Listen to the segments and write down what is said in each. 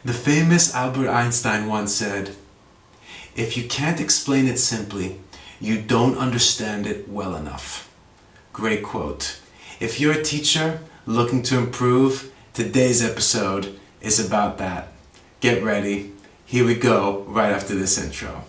The famous Albert Einstein once said, "If you can't explain it simply, you don't understand it well enough." Great quote. If you're a teacher looking to improve, today's episode is about that. Get ready. Here we go right after this intro.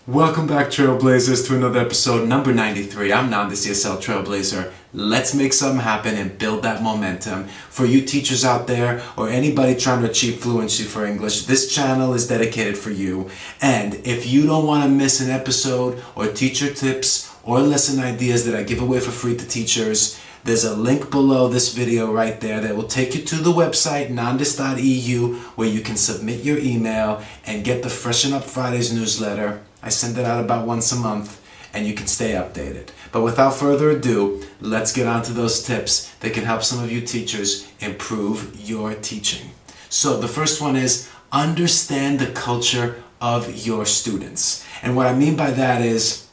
Welcome back, Trailblazers, to another episode, number 93. I'm Nan, the CSL Trailblazer. Let's make something happen and build that momentum. For you teachers out there, or anybody trying to achieve fluency for English, this channel is dedicated for you. And if you don't want to miss an episode, or teacher tips, or lesson ideas that I give away for free to teachers, there's a link below this video right there that will take you to the website, nandis.eu, where you can submit your email and get the Freshen Up Fridays newsletter. I send it out about once a month, and you can stay updated. But without further ado, let's get on to those tips that can help some of you teachers improve your teaching. So the first one is understand the culture of your students. And what I mean by that is,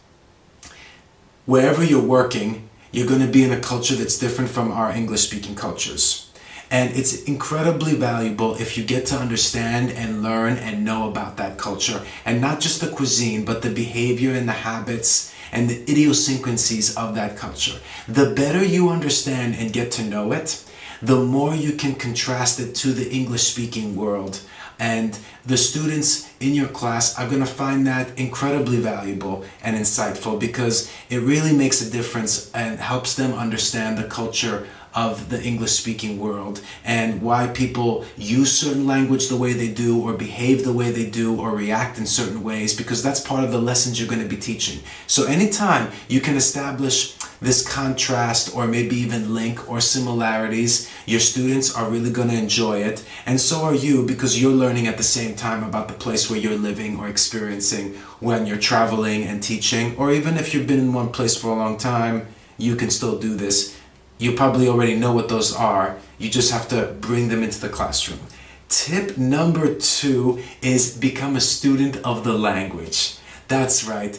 wherever you're working, you're going to be in a culture that's different from our English-speaking cultures. And it's incredibly valuable if you get to understand and learn and know about that culture. And not just the cuisine, but the behavior and the habits and the idiosyncrasies of that culture. The better you understand and get to know it, the more you can contrast it to the English-speaking world. And the students in your class are going to find that incredibly valuable and insightful, because it really makes a difference and helps them understand the culture of the English-speaking world and why people use certain language the way they do, or behave the way they do, or react in certain ways, because that's part of the lessons you're going to be teaching. So anytime you can establish this contrast, or maybe even link or similarities, your students are really going to enjoy it, and so are you, because you're learning at the same time about the place where you're living or experiencing when you're traveling and teaching. Or even if you've been in one place for a long time, you can still do this. You probably already know what those are. You just have to bring them into the classroom. Tip number 2 is become a student of the language. That's right.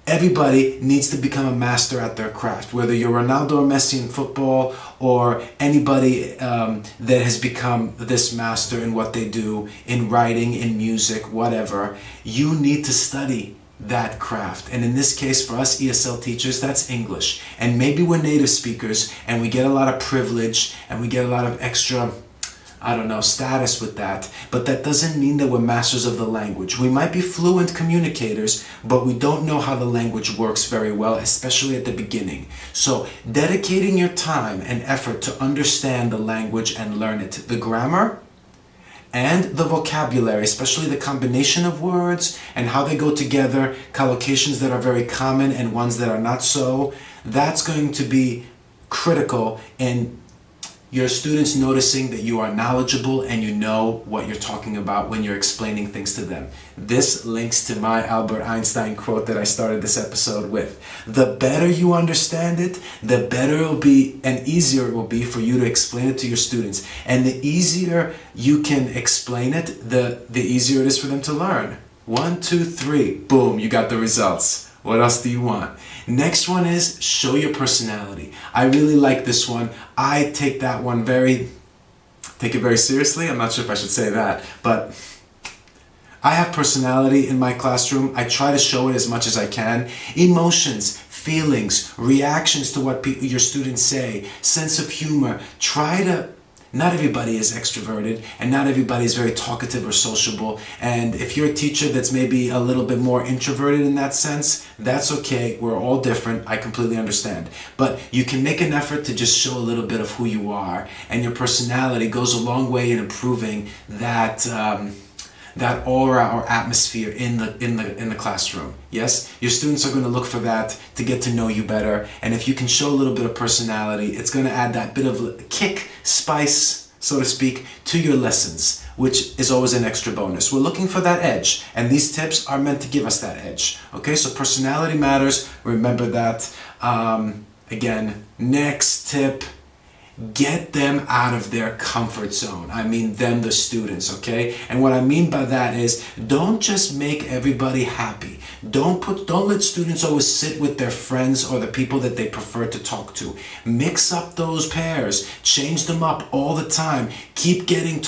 Everybody needs to become a master at their craft. Whether you're Ronaldo or Messi in football, or anybody that has become this master in what they do, in writing, in music, whatever, you need to study that craft. And in this case, for us ESL teachers, that's English. And maybe we're native speakers and we get a lot of privilege and we get a lot of extra, status with that. But that doesn't mean that we're masters of the language. We might be fluent communicators, but we don't know how the language works very well, especially at the beginning. So dedicating your time and effort to understand the language and learn it, the grammar, and the vocabulary, especially the combination of words and how they go together, collocations that are very common and ones that are not so, that's going to be critical in your students noticing that you are knowledgeable and you know what you're talking about when you're explaining things to them. This links to my Albert Einstein quote that I started this episode with. The better you understand it, the better it will be and easier it will be for you to explain it to your students. And the easier you can explain it, the easier it is for them to learn. 1, 2, 3, boom, you got the results. What else do you want? Next one is show your personality. I really like this one. I take that one take it very seriously. I'm not sure if I should say that, but I have personality in my classroom. I try to show it as much as I can. Emotions, feelings, reactions to what your students say, sense of humor. Not everybody is extroverted, and not everybody is very talkative or sociable. And if you're a teacher that's maybe a little bit more introverted in that sense, that's okay. We're all different. I completely understand. But you can make an effort to just show a little bit of who you are, and your personality goes a long way in improving that aura or atmosphere in the classroom. Yes, your students are going to look for that to get to know you better, and if you can show a little bit of personality, it's going to add that bit of kick, spice, so to speak, to your lessons, which is always an extra bonus. We're looking for that edge, and these tips are meant to give us that edge. Okay, so personality matters. Remember that. Again, next tip Get them out of their comfort zone. I mean them, the students, okay? And what I mean by that is, don't just make everybody happy. Don't let students always sit with their friends or the people that they prefer to talk to. Mix up those pairs. Change them up all the time. Keep them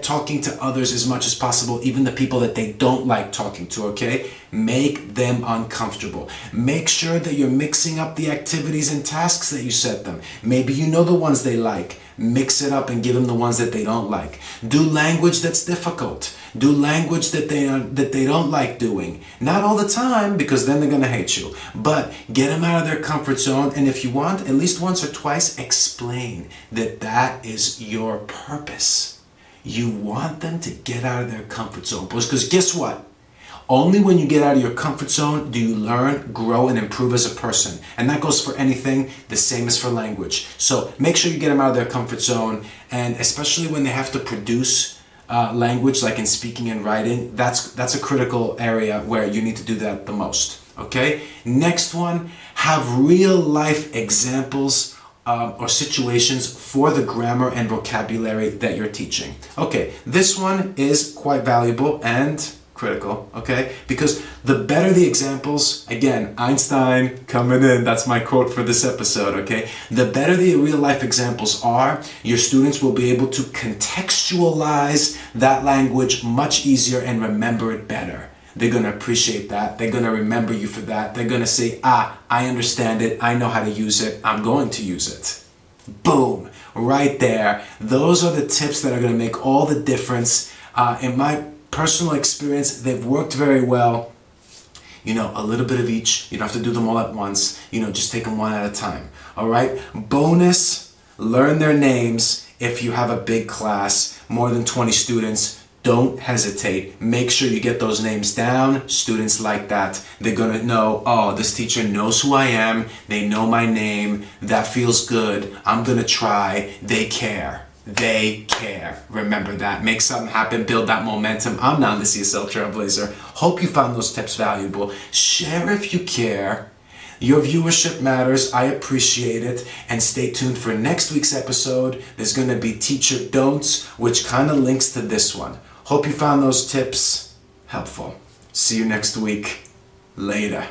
talking to others as much as possible, even the people that they don't like talking to, okay? Make them uncomfortable. Make sure that you're mixing up the activities and tasks that you set them. Maybe you know the ones they like. Mix it up and give them the ones that they don't like. Do language that's difficult. Do language that they don't like doing. Not all the time, because then they're going to hate you. But get them out of their comfort zone, and if you want, at least once or twice, explain that is your purpose. You want them to get out of their comfort zone. Because guess what? Only when you get out of your comfort zone do you learn, grow, and improve as a person. And that goes for anything, the same as for language. So make sure you get them out of their comfort zone, and especially when they have to produce language, like in speaking and writing, that's a critical area where you need to do that the most. Okay? Next one, have real life examples or situations for the grammar and vocabulary that you're teaching. Okay, this one is quite valuable and critical, okay? Because the better the examples, again, Einstein coming in, that's my quote for this episode, okay? The better the real life examples are, your students will be able to contextualize that language much easier and remember it better. They're going to appreciate that. They're going to remember you for that. They're going to say, I understand it. I know how to use it. I'm going to use it. Boom. Right there. Those are the tips that are going to make all the difference. In my personal experience, they've worked very well. A little bit of each. You don't have to do them all at once. Just take them one at a time. All right? Bonus, learn their names if you have a big class, more than 20 students. Don't hesitate. Make sure you get those names down. Students like that. They're going to know, oh, this teacher knows who I am. They know my name. That feels good. I'm going to try. They care. They care. Remember that. Make something happen. Build that momentum. I'm Nan, the CSL Trailblazer. Hope you found those tips valuable. Share if you care. Your viewership matters. I appreciate it. And stay tuned for next week's episode. There's going to be teacher don'ts, which kind of links to this one. Hope you found those tips helpful. See you next week. Later.